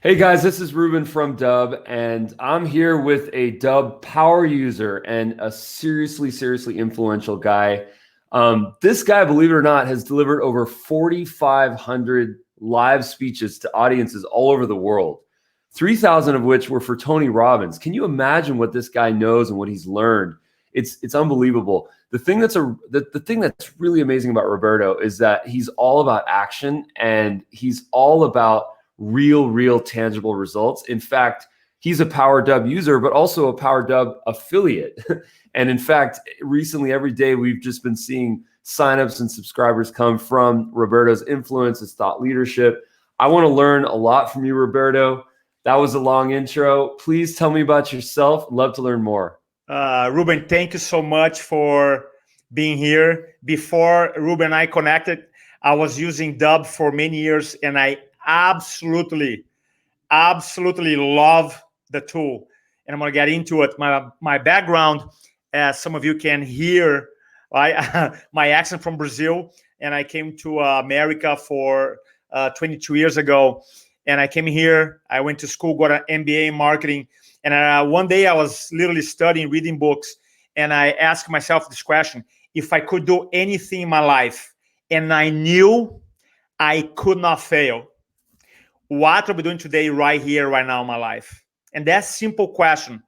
Hey guys, this is Ruben from Dubb, and I'm here with a Dubb power user and a seriously influential guy. This guy, believe it or not, has delivered over 4,500 live speeches to audiences all over the world, 3,000 of which were for Tony Robbins. Can you imagine what this guy knows and what he's learned? It's unbelievable. The thing that's really amazing about Roberto is that he's all about action, and he's all about real tangible results. In fact, he's a Power Dubb user, but also a Power Dubb affiliate. And in fact, recently, every day, we've just been seeing signups and subscribers come from Roberto's influence, his thought leadership. I want to learn a lot from you, Roberto. That was a long intro. Please tell me about yourself. Love to learn more. Ruben, thank you so much for being here. Before Ruben and I connected, I was using Dubb for many years, and I absolutely love the tool. And I'm going to get into it. My background, as some of you can hear, right? My accent from Brazil, and I came to America for 22 years ago. And I came here, I went to school, got an MBA in marketing. And one day I was literally studying, reading books, and I asked myself this question: if I could do anything in my life and I knew I could not fail, what are we doing today, right here, right now in my life? And that simple question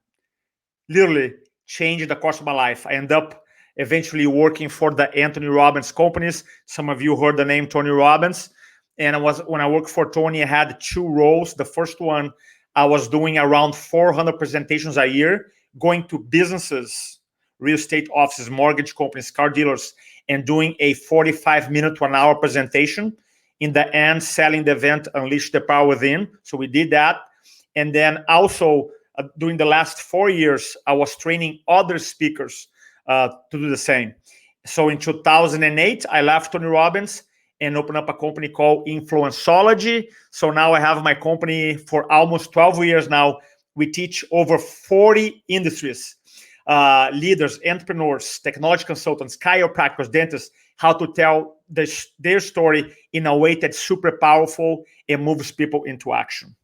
literally changed the course of my life. I ended up eventually working for the Anthony Robbins companies. Some of you heard the name Tony Robbins. And when I worked for Tony, I had two roles. The first one, I was doing around 400 presentations a year, going to businesses, real estate offices, mortgage companies, car dealers, and doing a 45-minute to an hour presentation. In the end, selling the event, Unleash the Power Within. So we did that. And then also, during the last 4 years, I was training other speakers to do the same. So in 2008, I left Tony Robbins and opened up a company called Influenceology. So now I have my company for almost 12 years now. We teach over 40 industries, leaders, entrepreneurs, technology consultants, chiropractors, dentists, how to tell their story in a way that's super powerful and moves people into action.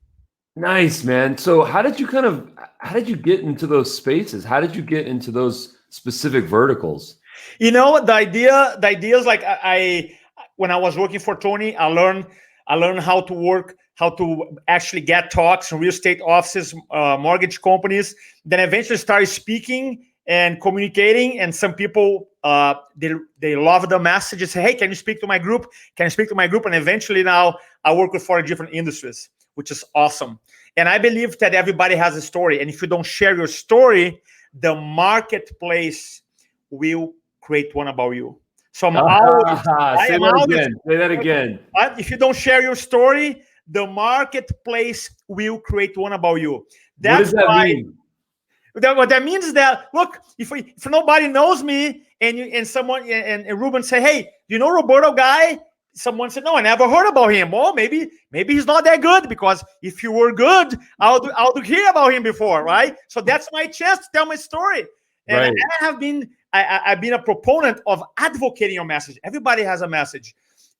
Nice, man. So how did you get into those spaces? How did you get into those specific verticals? You know, the idea is like when I was working for Tony, I learned how to actually get talks in real estate offices, mortgage companies. Then eventually started speaking and communicating. And some people, they love the message. Say, hey, can you speak to my group? Can you speak to my group? And eventually now I work with 4 different industries, which is awesome. And I believe that everybody has a story. And if you don't share your story, the marketplace will create one about you. So say that again. If you don't share your story, the marketplace will create one about you. What does that mean? What that means is that, look, if nobody knows me and someone and Ruben say, hey, you know Roberto guy? Someone said, no, I never heard about him. Well, maybe he's not that good, because if you were good, I'll hear about him before, right? So that's my chance to tell my story. And right. I've been a proponent of advocating your message. Everybody has a message.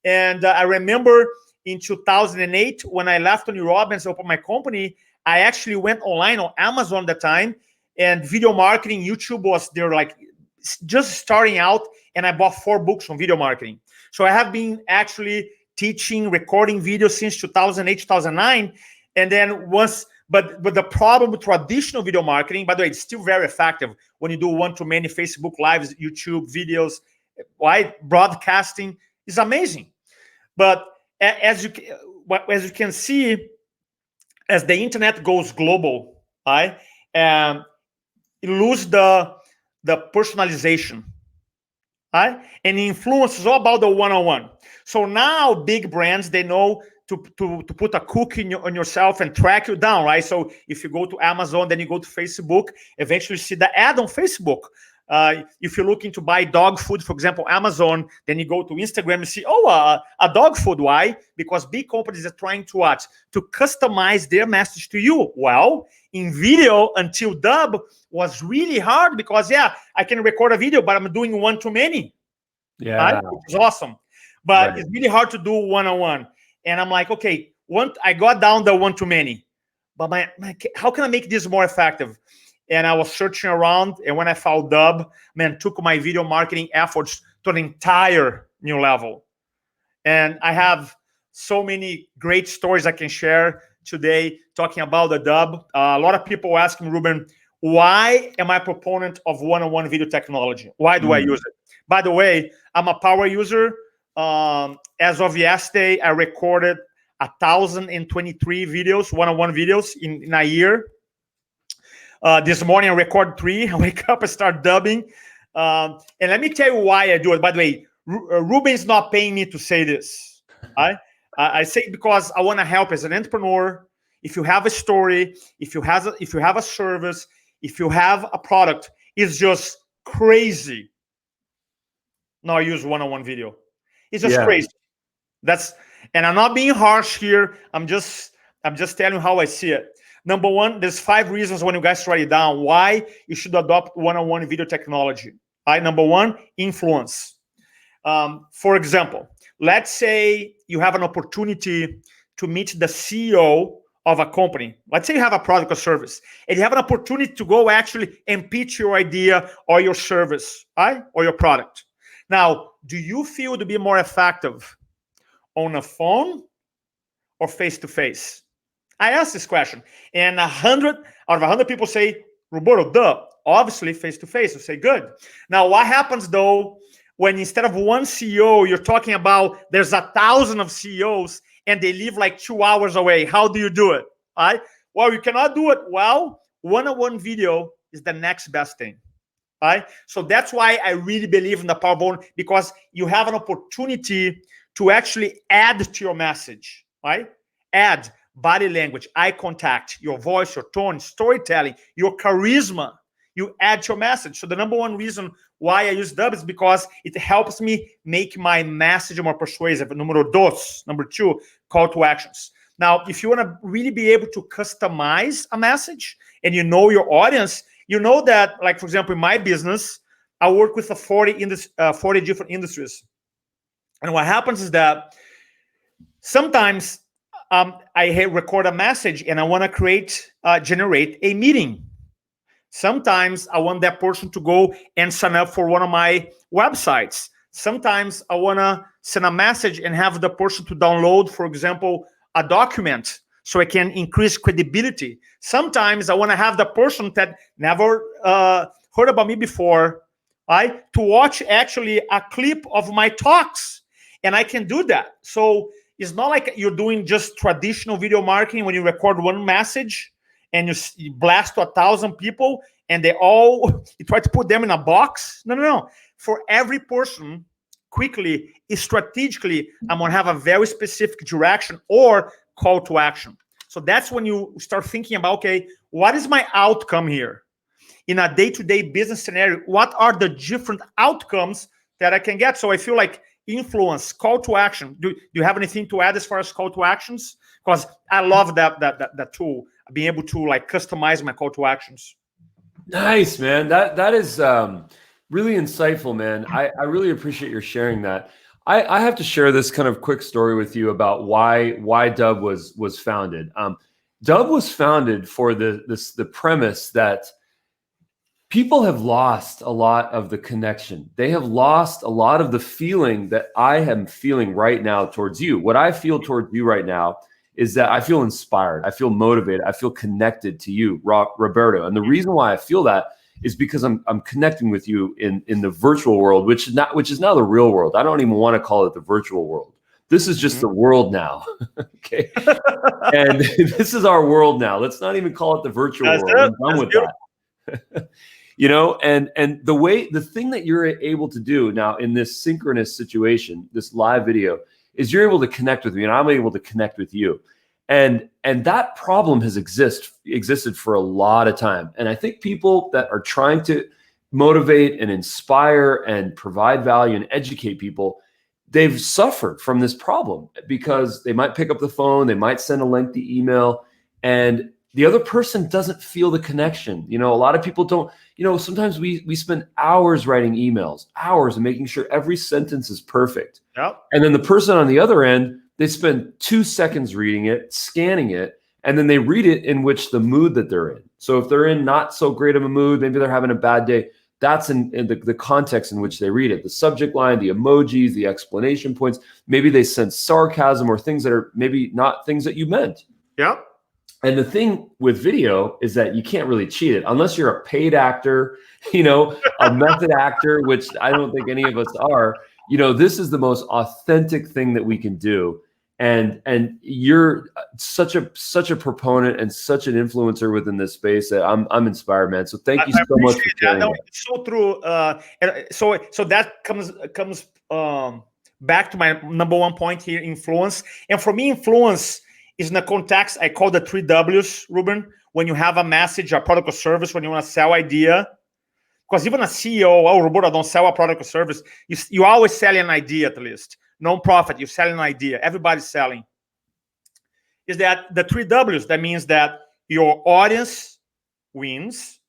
And I remember in 2008, when I left Tony Robbins, opened my company, I actually went online on Amazon at the time, and video marketing, YouTube they're like just starting out, and I bought 4 books on video marketing. So I have been actually teaching, recording videos since 2008, 2009. And then but the problem with traditional video marketing, by the way, it's still very effective when you do one-to-many Facebook Lives, YouTube videos, right? Broadcasting is amazing. But as you can see, as the internet goes global, right, it loses the personalization, right? And influence is all about the one-on-one. So now big brands, they know to put a cookie on yourself and track you down, right? So if you go to Amazon, then you go to Facebook, eventually you see the ad on Facebook. If you're looking to buy dog food, for example, Amazon, then you go to Instagram and see, a dog food. Why? Because big companies are trying to what? To customize their message to you. Well, in video, until Dubb, was really hard because, I can record a video, but I'm doing one-to-many. Yeah. Right? Which is awesome. But It's really hard to do one-on-one. And I'm like, okay, I got down the one too many. But how can I make this more effective? And I was searching around, and when I found Dubb, man, took my video marketing efforts to an entire new level. And I have so many great stories I can share today talking about the Dubb. A lot of people ask me, Ruben, why am I a proponent of one-on-one video technology? Why do I use it? By the way, I'm a power user. As of yesterday, I recorded 1,023 videos, one-on-one videos in a year. This morning I record 3. I wake up and start dubbing. And let me tell you why I do it. By the way, Ruben's not paying me to say this. I say it because I want to help as an entrepreneur. If you have a story, if you have a service, if you have a product, it's just crazy. No, I use one-on-one video. It's just crazy. And I'm not being harsh here. I'm just telling you how I see it. Number one, there's 5 reasons when you guys write it down why you should adopt one-on-one video technology. Number 1, influence. For example, let's say you have an opportunity to meet the CEO of a company. Let's say you have a product or service, and you have an opportunity to go actually and pitch your idea or your service, or your product. Now, do you feel to be more effective on a phone or face-to-face? I asked this question, and 100 out of 100 people say, Roberto, duh, obviously face-to-face. I say, good. Now, what happens, though, when instead of one CEO, you're talking about there's 1,000 of CEOs, and they live like 2 hours away? How do you do it? Well, you cannot do it. Well, one-on-one video is the next best thing. So that's why I really believe in the power of one, because you have an opportunity to actually add to your message. Add body language, eye contact, your voice, your tone, storytelling, your charisma. You add to your message. So the number 1 reason why I use Dubb is because it helps me make my message more persuasive. Number 2, call to actions. Now, if you want to really be able to customize a message and you know your audience, you know that, like, for example, in my business, I work with 40 different industries. And what happens is that sometimes I record a message and I want to generate a meeting. Sometimes I want that person to go and sign up for one of my websites. Sometimes I want to send a message and have the person to download, for example, a document so I can increase credibility. Sometimes I want to have the person that never heard about me before, to watch actually a clip of my talks. And I can do that. So it's not like you're doing just traditional video marketing when you record one message and you blast to 1,000 people and you try to put them in a box. No. For every person, quickly, strategically, I'm going to have a very specific direction or call to action. So that's when you start thinking about, okay, what is my outcome here? In a day-to-day business scenario, what are the different outcomes that I can get? So I feel like influence, call to action. Do you have anything to add as far as call to actions? Because I love that tool, being able to like customize my call to actions. Nice, man. That is really insightful, man. I really appreciate your sharing that. I have to share this kind of quick story with you about why Dubb was founded. Dubb was founded for the premise that people have lost a lot of the connection. They have lost a lot of the feeling that I am feeling right now towards you. What I feel towards you right now is that I feel inspired. I feel motivated. I feel connected to you, Roberto. And the reason why I feel that is because I'm connecting with you in the virtual world, which is now the real world. I don't even want to call it the virtual world. This is just the world now. Okay. And this is our world now. Let's not even call it the virtual world. I'm done with that. You know, and the thing that you're able to do now in this synchronous situation, this live video, is you're able to connect with me and I'm able to connect with you. And that problem has existed for a lot of time. And I think people that are trying to motivate and inspire and provide value and educate people, they've suffered from this problem because they might pick up the phone, they might send a lengthy email, and the other person doesn't feel the connection. You know, a lot of people don't, you know, sometimes we spend hours writing emails, hours and making sure every sentence is perfect. Yep. And then the person on the other end they spend 2 seconds reading it, scanning it, and then they read it in which the mood that they're in. So if they're in not so great of a mood, maybe they're having a bad day, that's in the context in which they read it. The subject line, the emojis, the explanation points, maybe they sense sarcasm or things that are maybe not things that you meant. Yeah. And the thing with video is that you can't really cheat it unless you're a paid actor, a method actor, which I don't think any of us are. This is the most authentic thing that we can do. And you're such a proponent and such an influencer within this space that I'm inspired, man. So thank you so much for sharing that. It's so true. And so that comes back to my number one point here: influence. And for me, influence is in the context I call the 3 W's, Ruben. When you have a message, a product or service, when you want to sell idea, because even a CEO, Roberto, don't sell a product or service. You always sell an idea at least. Non-profit, you sell an idea. Everybody's selling. Is that the 3 W's? That means that your audience wins,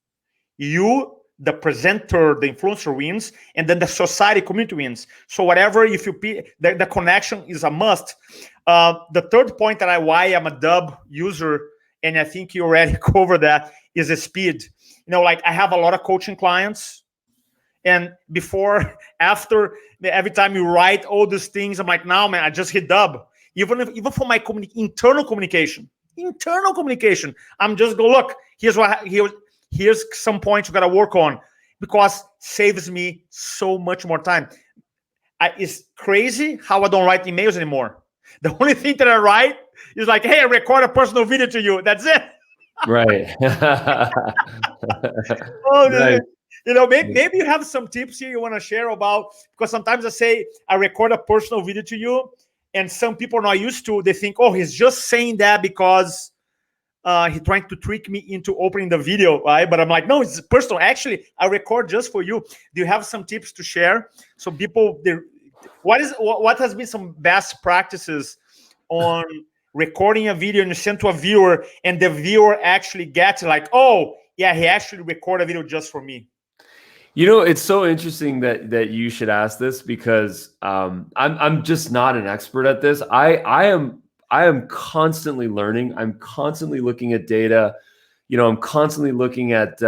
you, the presenter, the influencer wins, and then the society community wins. So whatever, if you the connection is a must. The third point why I'm a Dubb user, and I think you already covered that, is the speed. Like I have a lot of coaching clients. And before, after, every time you write all these things, I'm like, now, man, I just hit Dubb. Even for my internal communication, I'm just go, look, here's some points you got to work on, because saves me so much more time. It's crazy how I don't write emails anymore. The only thing that I write is like, hey, I record a personal video to you. That's it. Right. Nice. Maybe you have some tips here you want to share about, because sometimes I say I record a personal video to you, and some people are not used to. They think, oh, he's just saying that because he's trying to trick me into opening the video, right? But I'm like, no, it's personal. Actually, I record just for you. Do you have some tips to share? So people, what has been some best practices on recording a video and you send to a viewer, and the viewer actually gets like, oh, yeah, he actually recorded a video just for me? It's so interesting that you should ask this, because I'm just not an expert at this. I am constantly learning. I'm constantly looking at data. I'm constantly looking at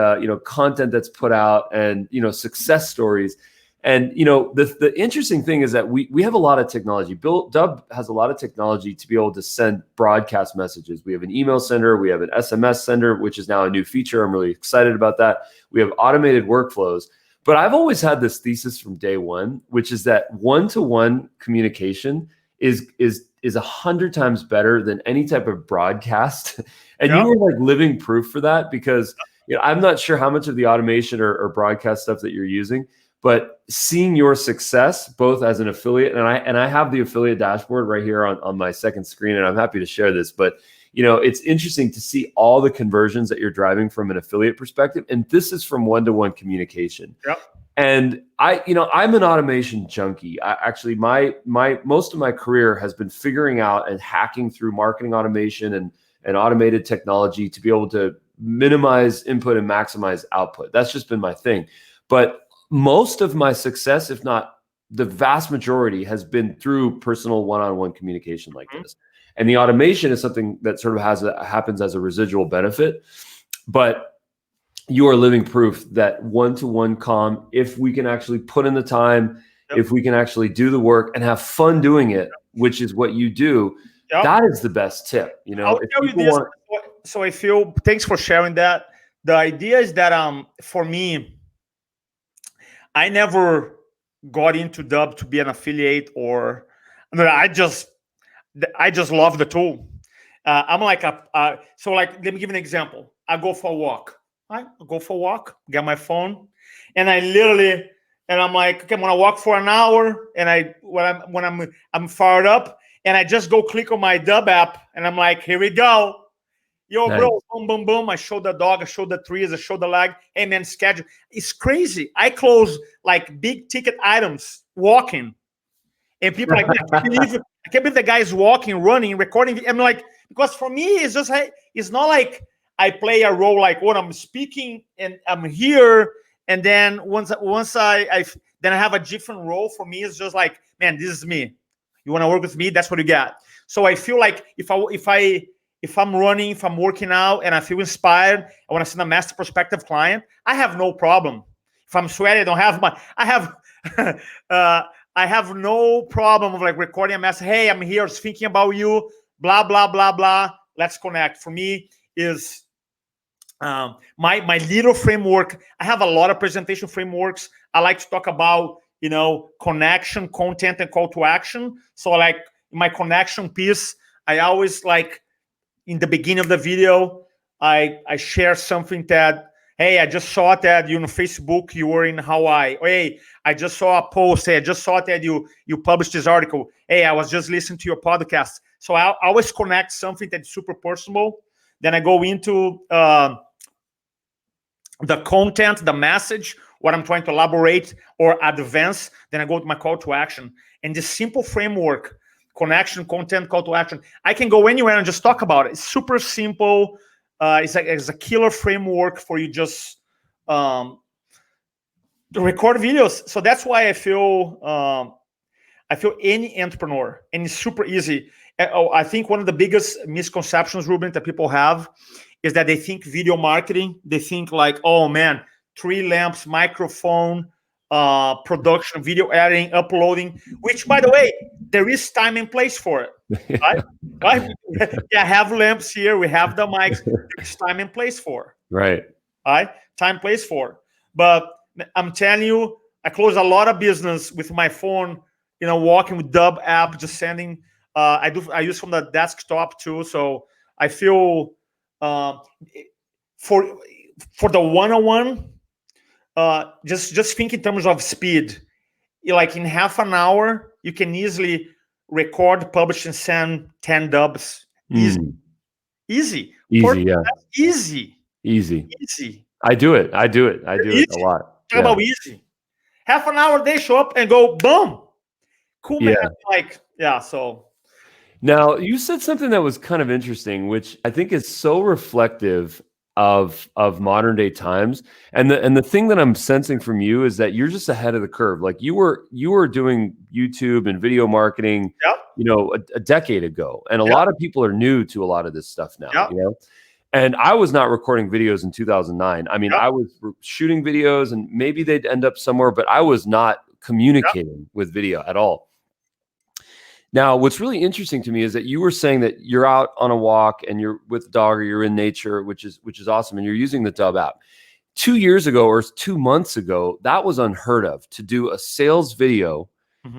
content that's put out, and success stories. And the interesting thing is that we have a lot of technology. Dubb has a lot of technology to be able to send broadcast messages. We have an email sender, we have an SMS sender, which is now a new feature. I'm really excited about that. We have automated workflows. But I've always had this thesis from day one, which is that one-to-one communication is 100 times better than any type of broadcast. And you were like living proof for that, because I'm not sure how much of the automation or broadcast stuff that you're using, but seeing your success both as an affiliate, and I have the affiliate dashboard right here on my second screen, and I'm happy to share this, but it's interesting to see all the conversions that you're driving from an affiliate perspective. And this is from one-to-one communication. Yep. And I'm an automation junkie. My most of my career has been figuring out and hacking through marketing automation and automated technology to be able to minimize input and maximize output. That's just been my thing. But most of my success, if not the vast majority, has been through personal one-on-one communication like this. And the automation is something that sort of happens as a residual benefit. But you are living proof that one-to-one comm, if we can actually put in the time, if we can actually do the work and have fun doing it, which is what you do, that is the best tip. I'll tell you this. So I feel, thanks for sharing that. The idea is that for me, I never got into Dubb to be an affiliate, or I just love the tool. I'm like so like, let me give you an example. I go for a walk. I go for a walk, get my phone, and I'm like, okay, I'm gonna walk for an hour, and when I'm fired up, and I just go click on my Dubb app, and I'm like, here we go. Yo, nice. Bro, boom, boom, boom. I show the dog, I show the trees, I show the lag. Hey, man, schedule. It's crazy. I close like big ticket items walking. And people are like, I can't believe the guy is walking, running, recording. I'm like, because for me, it's just, it's not like I play a role like when I'm speaking and I'm here. And then once I have a different role. For me, it's just like, man, this is me. You want to work with me? That's what you get. So I feel like if I'm running, if I'm working out and I feel inspired, I want to send a master prospective client, I have no problem. If I'm sweaty, I don't have I have no problem of like recording a message. Hey, I'm here, thinking about you, blah, blah, blah, blah. Let's connect. For me is my little framework. I have a lot of presentation frameworks. I like to talk about, connection, content, and call to action. So like my connection piece, I always like in the beginning of the video, I share something that, hey, I just saw that on Facebook you were in Hawaii. Or, hey, I just saw a post. Hey, I just saw that you published this article. Hey, I was just listening to your podcast. So I always connect something that's super personal. Then I go into the content, the message, what I'm trying to elaborate or advance. Then I go to my call to action. And this simple framework, connection, content, call to action, I can go anywhere and just talk about it. It's super simple. It's a killer framework for you just to record videos. So that's why I feel any entrepreneur, and it's super easy. I think one of the biggest misconceptions, Ruben, that people have is that they think video marketing, they think like, oh man, 3 lamps, microphone, production, video editing, uploading, which by the way, there is time and place for it. Right? Yeah, I have lamps here, we have the mics, there's time and place for it. Right? Time, place for it. But I'm telling you, I close a lot of business with my phone, walking with Dubb app, just sending. I use from the desktop too. So I feel for the one-on-one, just think in terms of speed. Like in half an hour, you can easily record, publish, and send 10 dubs. Easy. Easy, yeah. Easy. I do it a lot. Talk about easy. Half an hour, they show up and go, boom. Cool, man. So. Now, you said something that was kind of interesting, which I think is so reflective of modern day times. And the thing that I'm sensing from you is that you're just ahead of the curve. Like you were doing YouTube and video marketing, a decade ago. And a lot of people are new to a lot of this stuff now, And I was not recording videos in 2009. I mean, I was shooting videos and maybe they'd end up somewhere, but I was not communicating with video at all. Now, what's really interesting to me is that you were saying that you're out on a walk and you're with a dog or you're in nature, which is awesome. And you're using the Dubb app. 2 years ago or 2 months ago, that was unheard of, to do a sales video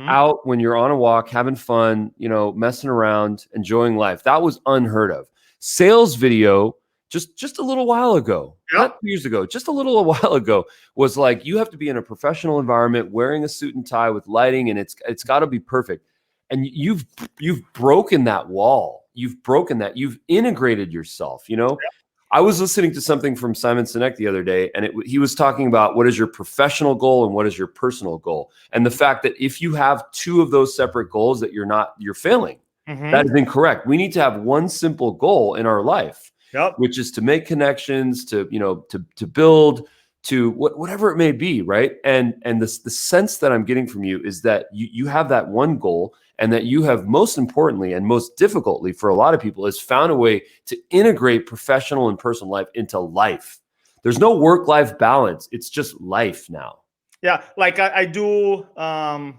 out when you're on a walk, having fun, messing around, enjoying life. That was unheard of. Sales video just a little while ago, not 2 years ago, just a little while ago, was like, you have to be in a professional environment, wearing a suit and tie with lighting, and it's got to be perfect. And you've broken that wall. You've broken that. You've integrated yourself. I was listening to something from Simon Sinek the other day, and he was talking about what is your professional goal and what is your personal goal, and the fact that if you have 2 of those separate goals, that you're failing. That is incorrect. We need to have one simple goal in our life, which is to make connections, to build, to whatever it may be, right? And the sense that I'm getting from you is that you have that one goal, and that you have, most importantly and most difficultly for a lot of people, is found a way to integrate professional and personal life into life. There's no work-life balance. It's just life now. Yeah, like I do. I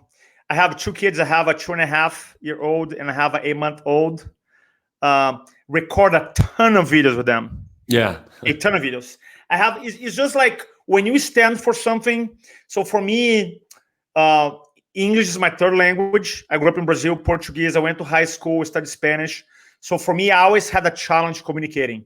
have 2 kids. I have a 2.5-year-old and I have an 8-month-old. Record a ton of videos with them. Yeah, a ton of videos. It's just like when you stand for something. So for me, English is my 3rd language. I grew up in Brazil, Portuguese. I went to high school, studied Spanish. So for me, I always had a challenge communicating.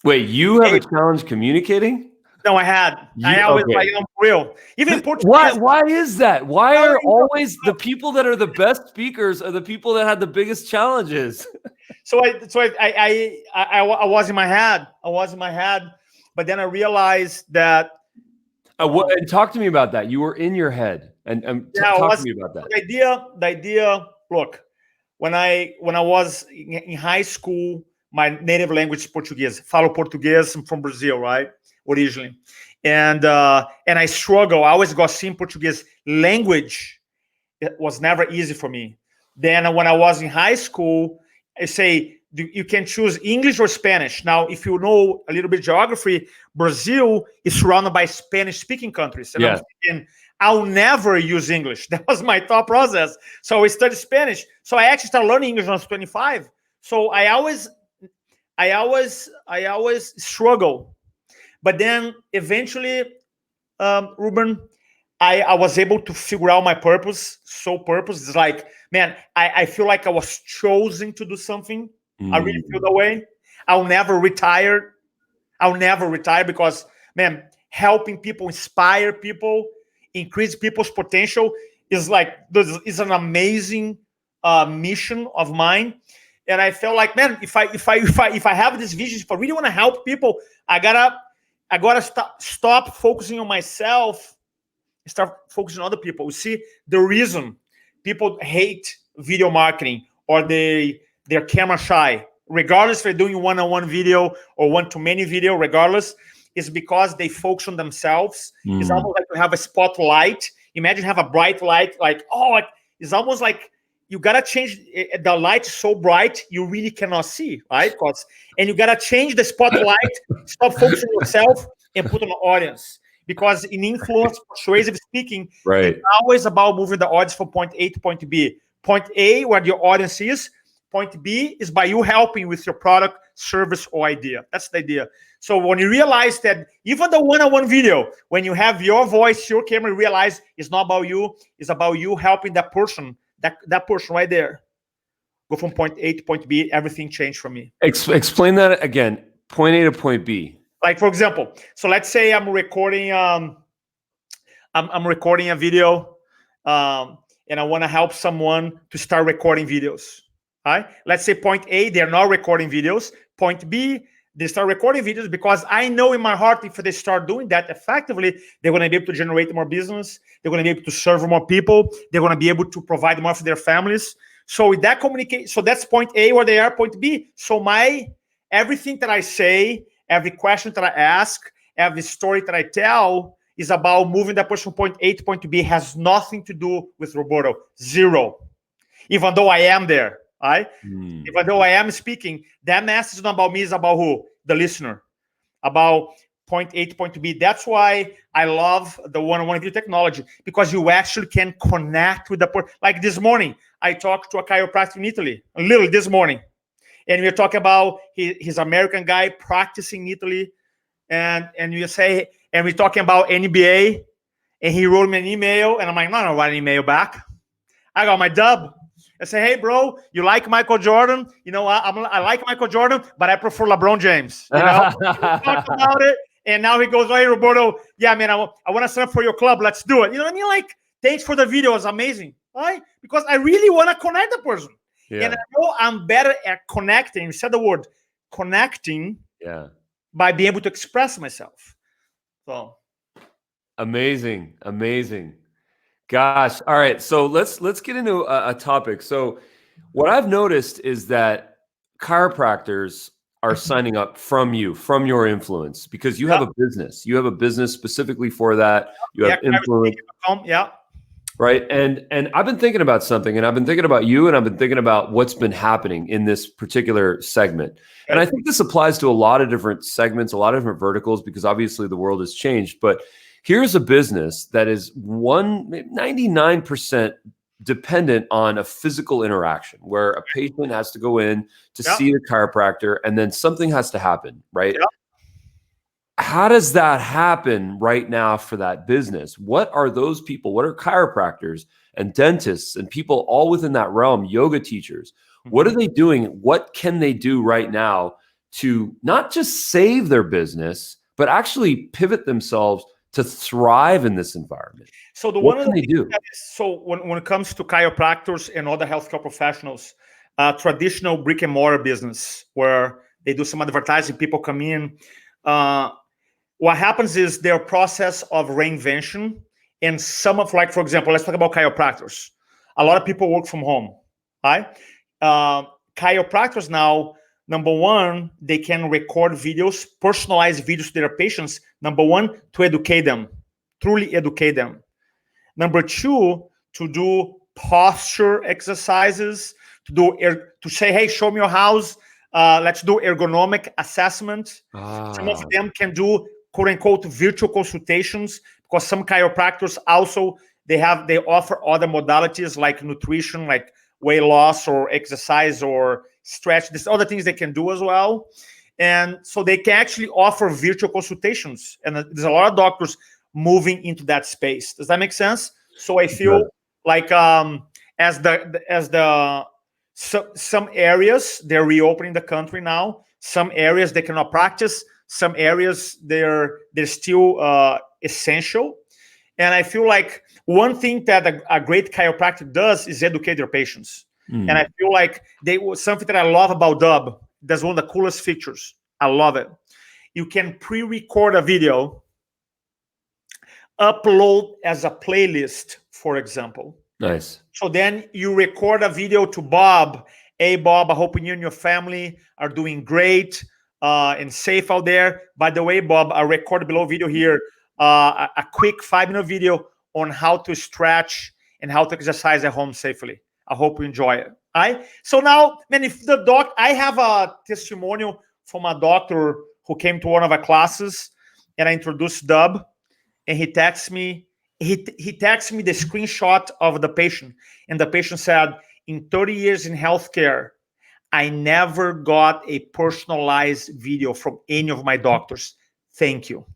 Wait, you have a challenge communicating? No, I had. I always like, real. Even Portuguese. Why is that? Why are always the people that are the best speakers are the people that had the biggest challenges? So I was in my head. But then I realized that. And talk to me about that. You were in your head, and talk to me about that. The idea. Look, when I was in high school, my native language is Portuguese. Falo português. I'm from Brazil, right? Originally, and I struggle. I always got in Portuguese language it was never easy for me. Then when I was in high school, I say you can choose English or Spanish. Now, if you know a little bit of geography, Brazil is surrounded by Spanish-speaking countries. And I'm thinking, I'll never use English. That was my thought process. So I studied Spanish. So I actually started learning English when I was 25. So I always struggle. But then eventually, Ruben, I was able to figure out my purpose. So purpose is like, man, I feel like I was chosen to do something. I really feel that way. I'll never retire. Because, man, helping people, inspire people, increase people's potential is an amazing mission of mine. And I felt like, man, if I have this vision, if I really want to help people, I gotta stop focusing on myself. Start focusing on other people. You see, the reason people hate video marketing or they're camera shy, regardless if they're doing one-on-one video or one-to-many video, regardless, is because they focus on themselves. It's almost like you have a spotlight. Imagine have a bright light, it's almost like you gotta change the light so bright you really cannot see, right? And you gotta change the spotlight, stop focusing on yourself and put on the audience. Because in influence, persuasive speaking, it's always about moving the audience from point A to point B. Point A, where your audience is. Point B is by you helping with your product, service, or idea. That's the idea. So when you realize that even the one-on-one video, when you have your voice, your camera, you realize it's not about you. It's about you helping that person, that person right there. Go from point A to point B. Everything changed for me. Explain that again. Point A to point B. Like, for example, so let's say I'm recording I'm recording a video and I want to help someone to start recording videos. Right? Let's say point A, they're not recording videos. Point B, they start recording videos because I know in my heart, if they start doing that effectively, they're going to be able to generate more business. They're going to be able to serve more people. They're going to be able to provide more for their families. So that so that's point A where they are. Point B. So everything that I say, every question that I ask, every story that I tell is about moving that person from point A to point B. Has nothing to do with Roberto. Zero. Even though I am there, right? Even though I am speaking, that message is not about me, it's about who? The listener. About point A to point B. That's why I love the one-on-one video technology, because you actually can connect with the person. Like this morning, I talked to a chiropractor in Italy, literally this morning. And we're talking about his American guy practicing in Italy. And we're talking about NBA. And he wrote me an email. And I'm like, no, I don't write an email back. I got my Dubb. I say, hey, bro, you like Michael Jordan? You know, I like Michael Jordan, but I prefer LeBron James. You know, we talked about it. And now he goes, hey, Roberto, yeah, man, I want to sign up for your club. Let's do it. You know what I mean? Like, thanks for the video. It's amazing. Right? Because I really want to connect the person. Yeah. And I know I'm better at connecting. You said the word connecting by being able to express myself. So amazing. Gosh. All right. So let's get into a topic. So what I've noticed is that chiropractors are signing up from your influence, because you have a business. You have a business specifically for that. You have influence. Right. And I've been thinking about something, and I've been thinking about you, and I've been thinking about what's been happening in this particular segment. And I think this applies to a lot of different segments, a lot of different verticals, because obviously the world has changed. But here's a business that is 99% dependent on a physical interaction, where a patient has to go in to see the chiropractor, and then something has to happen, right? How does that happen right now for that business? What are those people? What are chiropractors and dentists and people all within that realm, yoga teachers? What are they doing? What can they do right now to not just save their business, but actually pivot themselves to thrive in this environment? So what can they do? So when it comes to chiropractors and other healthcare professionals, traditional brick and mortar business where they do some advertising, people come in, what happens is their process of reinvention, and some of, like, for example, let's talk about chiropractors. A lot of people work from home, right? Chiropractors now, number one, they can record videos, personalized videos to their patients. Number one, to educate them, truly educate them. Number two, to do posture exercises, to say, hey, show me your house. Let's do ergonomic assessment. Some of them can do quote unquote virtual consultations, because some chiropractors also they offer other modalities like nutrition, like weight loss or exercise or stretch. There's other things they can do as well. And so they can actually offer virtual consultations. And there's a lot of doctors moving into that space. Does that make sense? So I feel like some areas they're reopening the country now. Some areas they cannot practice. Some areas they're still essential. And I feel like one thing that a great chiropractor does is educate their patients. And I feel like something that I love about Dubb. That's one of the coolest features. I love it. You can pre-record a video, upload as a playlist, for example. Nice. So then you record a video to Bob. Hey, Bob, I hope you and your family are doing great and safe out there. By the way, Bob, I recorded below video here a quick 5-minute video on how to stretch and how to exercise at home safely. I hope you enjoy it. All right. So now, man, if I have a testimonial from a doctor who came to one of our classes, and I introduced Dubb, and he texted me. He texted me the screenshot of the patient, and the patient said, "In 30 years in healthcare, I never got a personalized video from any of my doctors. Thank you."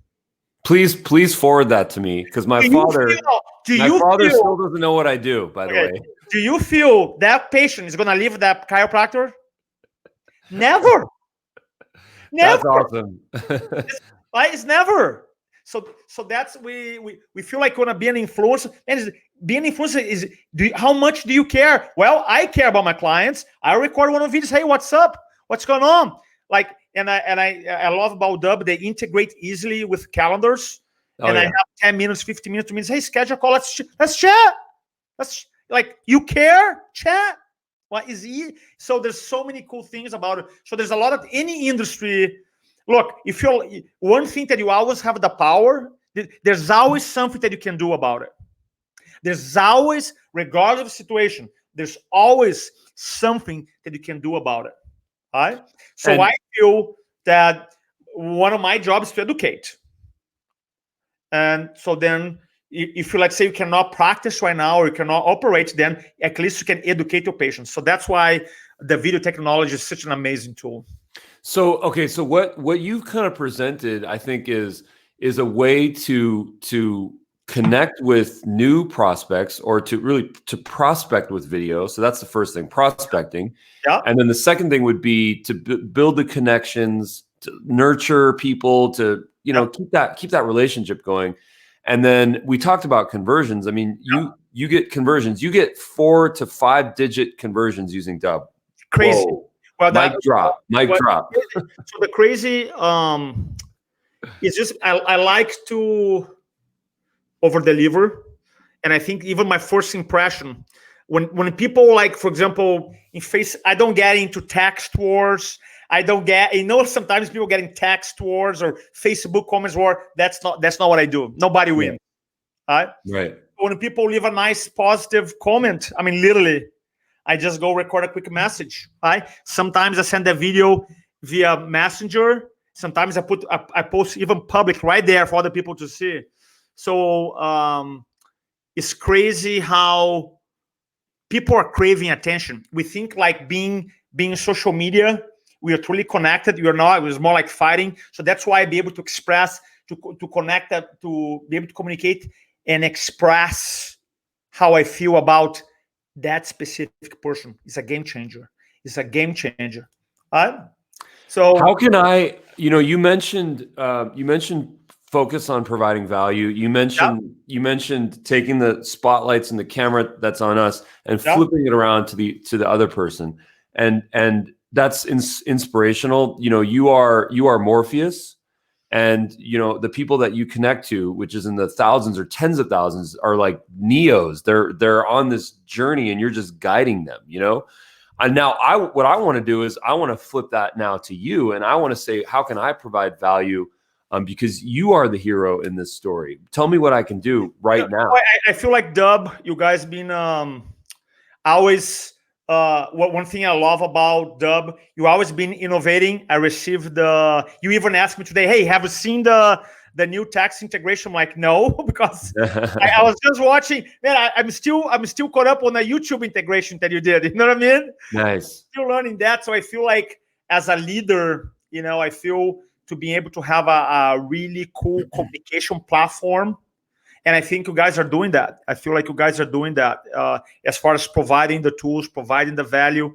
Please forward that to me, because my father still doesn't know what I do, by the way. Do you feel that patient is going to leave that chiropractor? Never. That's awesome. It's never. So that's we feel like we want to be an influencer. And being an influencer is how much do you care? Well, I care about my clients. I record one of the videos. Hey, what's up? What's going on? Like, and I love about Dubb. They integrate easily with calendars. I have 10 minutes, 15 minutes to me. Hey, schedule a call. Let's chat. Let's like, you care? Chat. What is it? So there's so many cool things about it. So there's a lot of any industry. Look, if you're one thing that you always have the power, there's always something that you can do about it. There's always, regardless of the situation, there's always something that you can do about it. All right. So I feel that one of my jobs is to educate. And so then if you like say you cannot practice right now or you cannot operate, then at least you can educate your patients. So that's why the video technology is such an amazing tool. So, okay. So what you've kind of presented, I think is a way to connect with new prospects or to prospect with video. So that's the first thing, prospecting. Yeah. And then the second thing would be to build the connections, to nurture people, to, keep that relationship going. And then we talked about conversions. I mean, you get conversions, you get 4 to 5 digit conversions using Dubb. Crazy. Whoa. Well, mic drop. So the crazy is just I like to over deliver, and I think even my first impression when people like, for example, I don't get into text wars. I don't get, sometimes people getting text wars or Facebook comments war. That's not what I do. Nobody wins. Right. When people leave a nice positive comment, I mean, literally, I just go record a quick message. Right. Sometimes I send a video via Messenger. Sometimes I post even public right there for other people to see. So it's crazy how people are craving attention. We think like being social media, we are truly connected. You're not. It was more like fighting. So that's why I be able to express, to connect, to be able to communicate and express how I feel about that specific person. It's a game changer. It's a game changer. So how can I? You mentioned focus on providing value. You mentioned taking the spotlights and the camera that's on us and flipping it around to the other person, and that's inspirational. You are Morpheus, and the people that you connect to, which is in the thousands or tens of thousands, are like Neos. They're on this journey, and you're just guiding them. And now what I want to do is I want to flip that now to you, and I want to say, how can I provide value? Because you are the hero in this story. Tell me what I can do right now. I feel like Dubb, you guys been always one thing I love about Dubb, you always been innovating. I received you even asked me today, hey, have you seen the new text integration? I'm like, no, because I was just watching. Man, I'm still caught up on the YouTube integration that you did. You know what I mean? Nice. Still learning that. So I feel like as a leader, I feel to be able to have a really cool communication platform. And I think you guys are doing that. I feel like you guys are doing that as far as providing the tools, providing the value.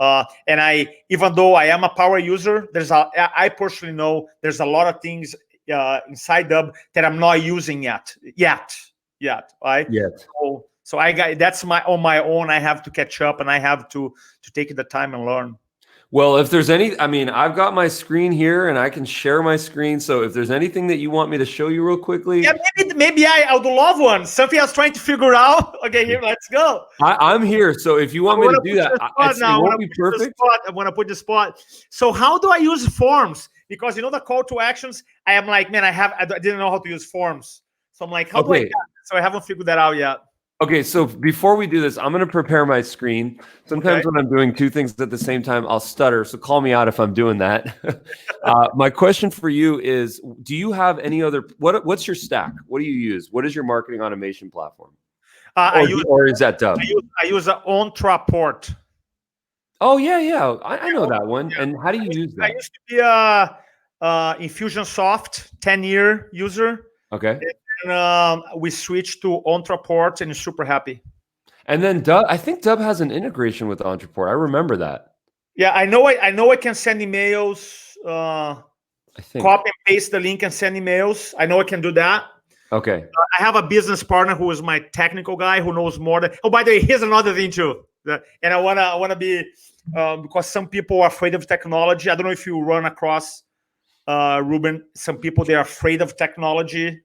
And even though I am a power user, I personally know there's a lot of things inside Dubb that I'm not using yet, right? Yeah. So that's on my own. I have to catch up, and I have to take the time and learn. Well, if there's I've got my screen here and I can share my screen. So if there's anything that you want me to show you real quickly. Yeah, maybe I would love one. Something I was trying to figure out. Okay, here, let's go. I'm here. So if you want me to do that, it won't be perfect. I want to put the spot. So how do I use forms? Because the call to actions, I am like, man, I didn't know how to use forms. So I'm like, how do I do that? So I haven't figured that out yet. Okay, so before we do this, I'm going to prepare my screen. Sometimes when I'm doing two things at the same time, I'll stutter. So call me out if I'm doing that. My question for you is, do you have any other, what's your stack? What do you use? What is your marketing automation platform? Or is that Dubb? I use an Ontraport. Oh, yeah. I know that one. Yeah. And how do you use that? I used to be a Infusionsoft 10-year user. Okay. And we switched to Ontraport, and super happy. And then Dubb, I think Dubb has an integration with Ontraport. I remember that. Yeah, I know I can send emails. I think copy and paste the link and send emails. I know I can do that. Okay. I have a business partner who is my technical guy who knows more than. Oh, by the way, here's another thing too. And I wanna be because some people are afraid of technology. I don't know if you run across Ruben. Some people, they're afraid of technology.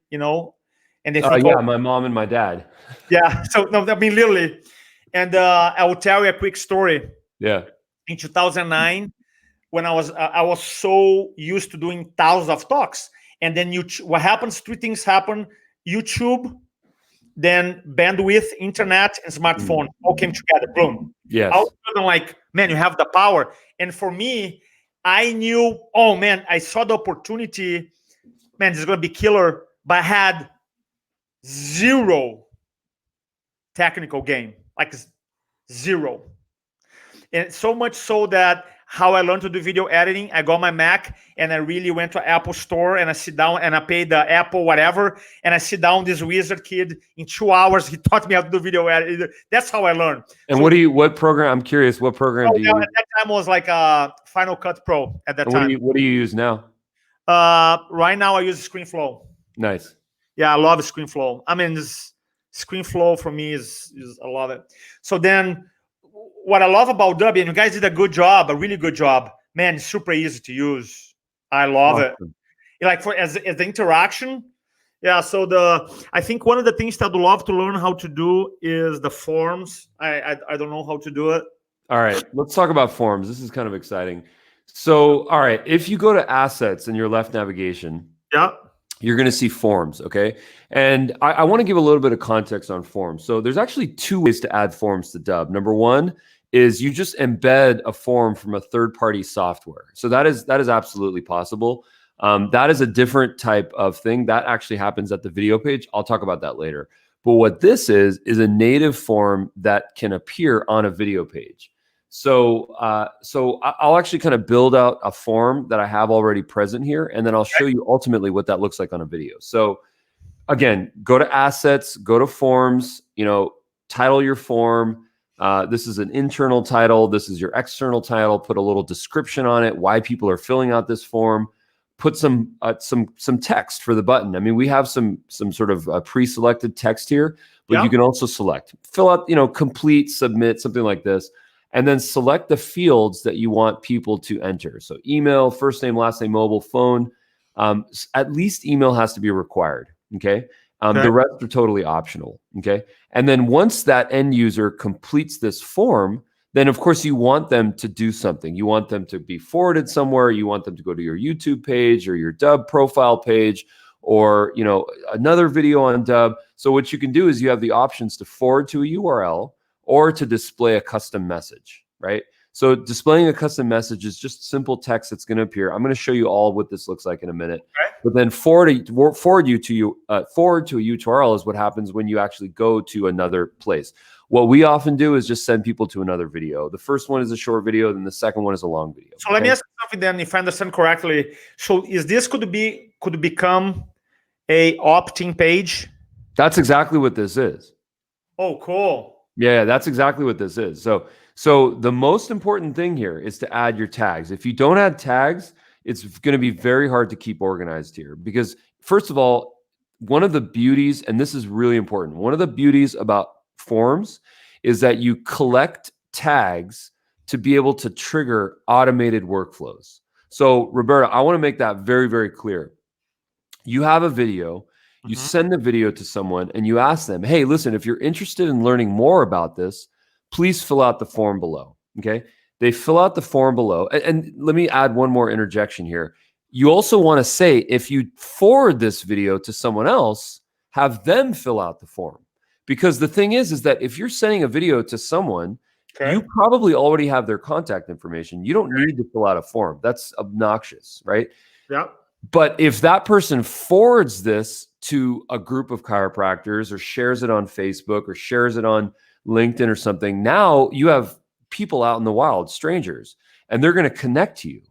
And they think, my mom and my dad. Yeah. So no, I mean literally. And I will tell you a quick story. Yeah. In 2009, when I was so used to doing thousands of talks, and then what happens? Three things happen: YouTube, then bandwidth, internet, and smartphone all came together. Boom. Yes. I was like, man, you have the power. And for me, I knew, oh man, I saw the opportunity. Man, this is gonna be killer. But I had zero technical game, like zero. And so much so that how I learned to do video editing, I got my Mac and I really went to Apple store and I sit down and I paid the Apple whatever. And I sit down, this wizard kid, in 2 hours, he taught me how to do video editing. That's how I learned. And so, what program, I'm curious, what program do you use? At that time was like Final Cut Pro at that time. What do you use now? Right now I use ScreenFlow. Nice. Yeah, I love ScreenFlow. I mean, this ScreenFlow for me is I love it. So then what I love about Dubb, and you guys did a good job, a really good job. Man, it's super easy to use. I love it. Like as the interaction. Yeah, so I think one of the things that I'd love to learn how to do is the forms. I don't know how to do it. All right, let's talk about forms. This is kind of exciting. So, all right, if you go to assets in your left navigation, yeah, you're going to see forms, okay? And I want to give a little bit of context on forms. So there's actually two ways to add forms to Dubb. Number one is you just embed a form from a third-party software. So that is absolutely possible. That is a different type of thing. That actually happens at the video page. I'll talk about that later. But what this is a native form that can appear on a video page. So I'll actually kind of build out a form that I have already present here, and then I'll show you ultimately what that looks like on a video. So again, go to assets, go to forms, title your form. This is an internal title. This is your external title. Put a little description on it, why people are filling out this form. Put some text for the button. I mean, we have some sort of pre-selected text here, but you can also select. Fill out, complete, submit, something like this. And then select the fields that you want people to enter. So email, first name, last name, mobile, phone. At least email has to be required, okay? The rest are totally optional, okay? And then once that end user completes this form, then of course you want them to do something. You want them to be forwarded somewhere. You want them to go to your YouTube page or your Dubb profile page or another video on Dubb. So what you can do is you have the options to forward to a URL, or to display a custom message, right? So displaying a custom message is just simple text that's going to appear. I'm going to show you all what this looks like in a minute. Okay. But then forward to a URL is what happens when you actually go to another place. What we often do is just send people to another video. The first one is a short video, then the second one is a long video. So let me ask you something then, if I understand correctly. So is this could become a opt-in page? That's exactly what this is. Oh, cool. Yeah, that's exactly what this is. So the most important thing here is to add your tags. If you don't add tags, it's going to be very hard to keep organized here because, first of all, one of the beauties, and this is really important, one of the beauties about forms is that you collect tags to be able to trigger automated workflows. So, Roberto, I want to make that very, very clear. You have a video, you send the video to someone, and you ask them, hey, listen, if you're interested in learning more about this, please fill out the form below. Okay. They fill out the form below. And let me add one more interjection here. You also want to say, if you forward this video to someone else, have them fill out the form. Because the thing is that if you're sending a video to someone, you probably already have their contact information. You don't need to fill out a form. That's obnoxious, right? Yeah. But if that person forwards this to a group of chiropractors or shares it on Facebook or shares it on LinkedIn or something, now you have people out in the wild, strangers, and they're going to connect to you.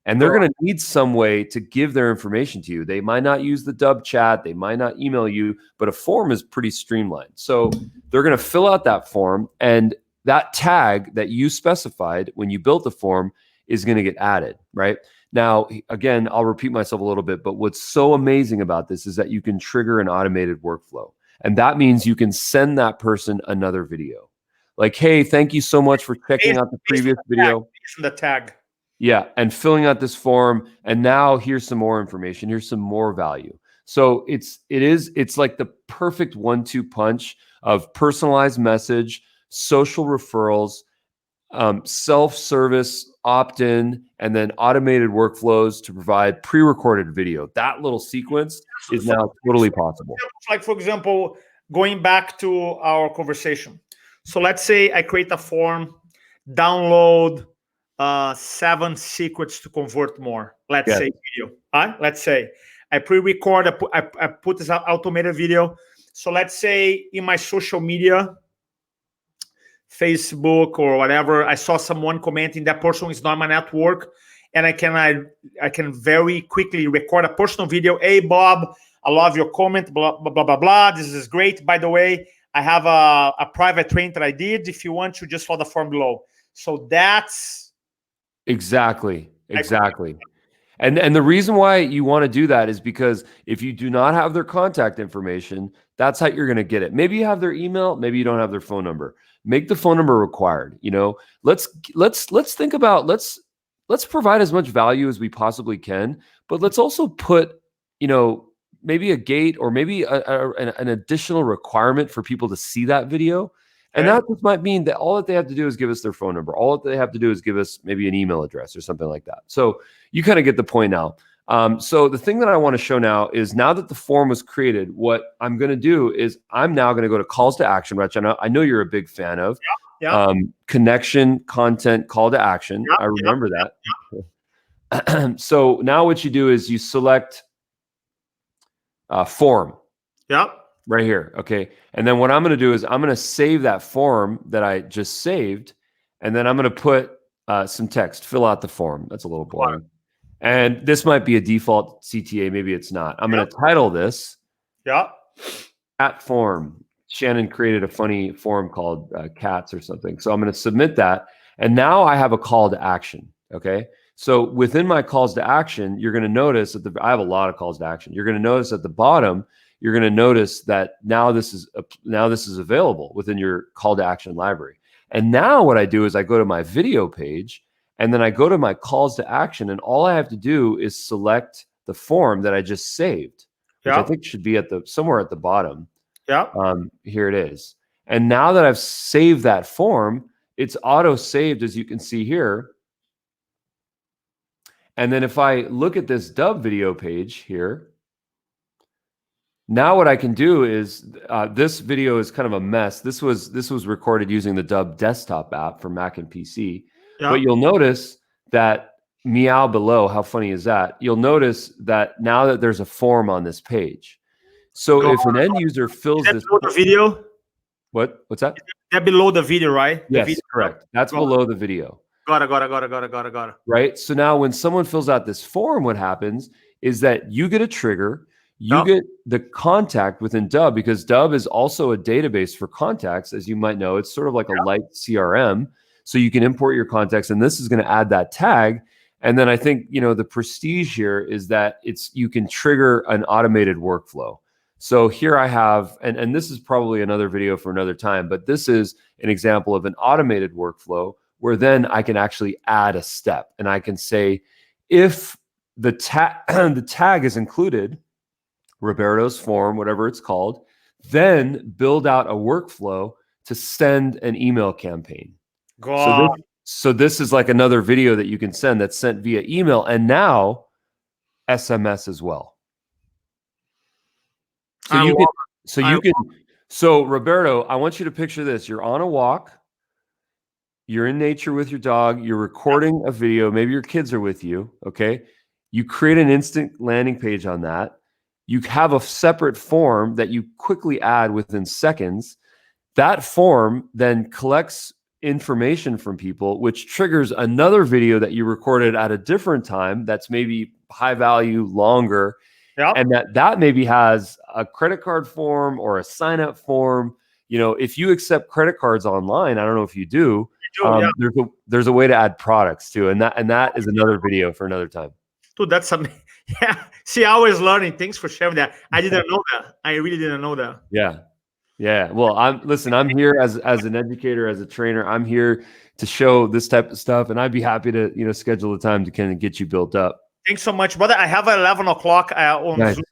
And they're going to need some way to give their information to you. They might not use the Dubb chat. They might not email you, but a form is pretty streamlined. So they're going to fill out that form, and that tag that you specified when you built the form is going to get added, right? Now, again, I'll repeat myself a little bit, but what's so amazing about this is that you can trigger an automated workflow. And that means you can send that person another video. Like, hey, thank you so much for checking out the previous video. The tag. Yeah, and filling out this form, and now here's some more information. Here's some more value. So it's like the perfect 1-2 punch of personalized message, social referrals, self-service, opt-in, and then automated workflows to provide pre-recorded video. That little sequence is now totally possible. Like, for example, going back to our conversation. So let's say I create a form, download 7 secrets to convert more. Let's say video. Let's say I pre-record, I put this automated video. So let's say in my social media, Facebook or whatever, I saw someone commenting that person is not my network, and I can very quickly record a personal video. Hey, Bob, I love your comment, blah, blah, blah, blah, blah. This is great. By the way, I have a private training that I did. If you want to, just fill the form below. So that's exactly. And the reason why you want to do that is because if you do not have their contact information, that's how you're going to get it. Maybe you have their email, maybe you don't have their phone number. Make the phone number required. You know, let's think about, let's provide as much value as we possibly can, but let's also put, you know, maybe a gate or maybe an additional requirement for people to see that video. And that just might mean that all that they have to do is give us their phone number. All that they have to do is give us maybe an email address or something like that. So you kind of get the point now. So the thing that I want to show now is, now that the form was created, what I'm going to do is I'm now going to go to calls to action, which I know you're a big fan of. Connection, content, call to action. I remember that. So now what you do is you select form. Right here. Okay. And then what I'm going to do is I'm going to save that form that I just saved. And then I'm going to put some text, fill out the form. That's a little boring. And this might be a default CTA. Maybe it's not. I'm going to title this. Cat form. Shannon created a funny form called cats or something. So I'm going to submit that. And now I have a call to action. Okay. So within my calls to action, you're going to notice that I have a lot of calls to action. You're going to notice at the bottom, you're going to notice that now this is available within your call to action library. And now what I do is I go to my video page, and then I go to my calls to action, and all I have to do is select the form that I just saved, which I think should be somewhere at the bottom. Here it is. And now that I've saved that form, it's auto saved, as you can see here. And then if I look at this Dubb video page here, Now what I can do is this video is kind of a mess. This was recorded using the Dubb desktop app for Mac and PC. Yeah. But you'll notice that meow below, how funny is that? You'll notice that now that there's a form on this page. So if an end user fills this below the video, what's that? That below the video, right? Yes, video. correct. That's below the video. Got it. Right. So now when someone fills out this form, what happens is that you get a trigger. You get the contact within Dubb, because Dubb is also a database for contacts, as you might know. It's sort of like a light CRM. So you can import your contacts, and this is going to add that tag. And then I think, the prestige here is that you can trigger an automated workflow. So here I have, and this is probably another video for another time, but this is an example of an automated workflow where then I can actually add a step, and I can say, if the tag is included, Roberto's form, whatever it's called, then build out a workflow to send an email campaign. So this is like another video that you can send that's sent via email, and now SMS as well. So Roberto, I want you to picture this. You're on a walk, you're in nature with your dog, you're recording a video, maybe your kids are with you, okay? You create an instant landing page on that. You have a separate form that you quickly add within seconds. That form then collects information from people, which triggers another video that you recorded at a different time that's maybe high value, longer. Yep. And that maybe has a credit card form or a sign up form. If you accept credit cards online, I don't know if you do. There's a way to add products too, and that is another video for another time. Dude, that's amazing. Yeah. See, I was learning. Thanks for sharing that. I didn't know that. I really didn't know that. Yeah. Well, I'm here as an educator, as a trainer. I'm here to show this type of stuff, and I'd be happy to schedule the time to kind of get you built up. Thanks so much, brother. I have 11 o'clock on nice. Zoom.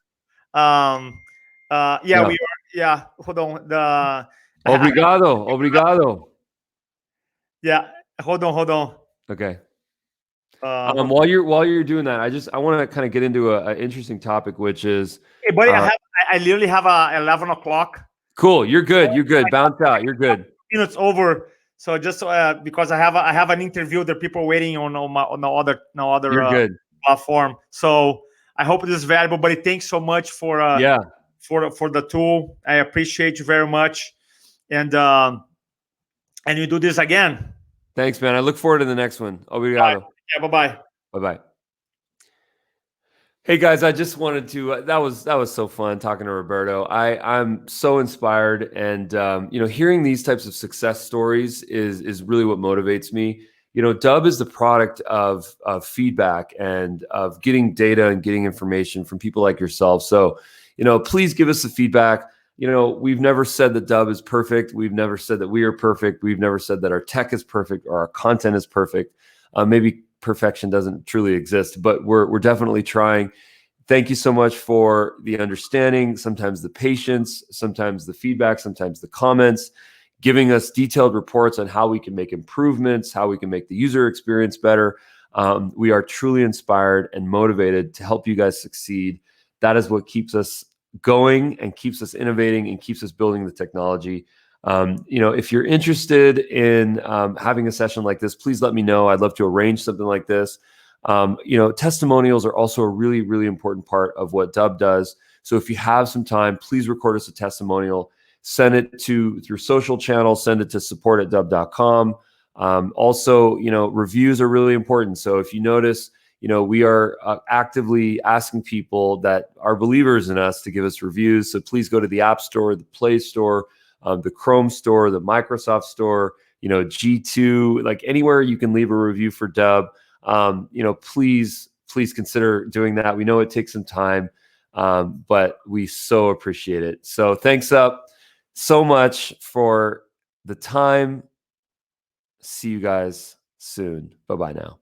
We are. Yeah. Hold on. Obrigado. Yeah. Hold on. Okay. While you're doing that, I want to kind of get into an interesting topic, which is, hey buddy, I literally have 11 o'clock. Cool. You're good. Bounce out. You're good. It's over. So just because I have an interview that people are waiting on no other you're good. Platform. So I hope this is valuable, buddy. Thanks so much for the tool. I appreciate you very much. And you do this again. Thanks, man. I look forward to the next one. Obrigado. Yeah, bye-bye. Bye-bye. Hey guys, I just wanted to, that was so fun talking to Roberto. I'm so inspired, and hearing these types of success stories is really what motivates me. Dubb is the product of feedback and of getting data and getting information from people like yourself. So, please give us the feedback. We've never said that Dubb is perfect. We've never said that we are perfect. We've never said that our tech is perfect or our content is perfect. Maybe perfection doesn't truly exist, but we're definitely trying. Thank you so much for the understanding, sometimes the patience, sometimes the feedback, sometimes the comments, giving us detailed reports on how we can make improvements, how we can make the user experience better. We are truly inspired and motivated to help you guys succeed. That is what keeps us going and keeps us innovating and keeps us building the technology. If you're interested in having a session like this, please let me know. I'd love to arrange something like this. Testimonials are also a really, really important part of what Dubb does. So if you have some time, please record us a testimonial, send it through social channels, send it to support@dubb.com. Also, reviews are really important. So if you notice, we are actively asking people that are believers in us to give us reviews. So please go to the App Store, the Play Store, the Chrome Store, the Microsoft Store, G2, like anywhere you can leave a review for Dubb. Please consider doing that. We know it takes some time, but we so appreciate it. So thanks up so much for the time. See you guys soon. Bye-bye now.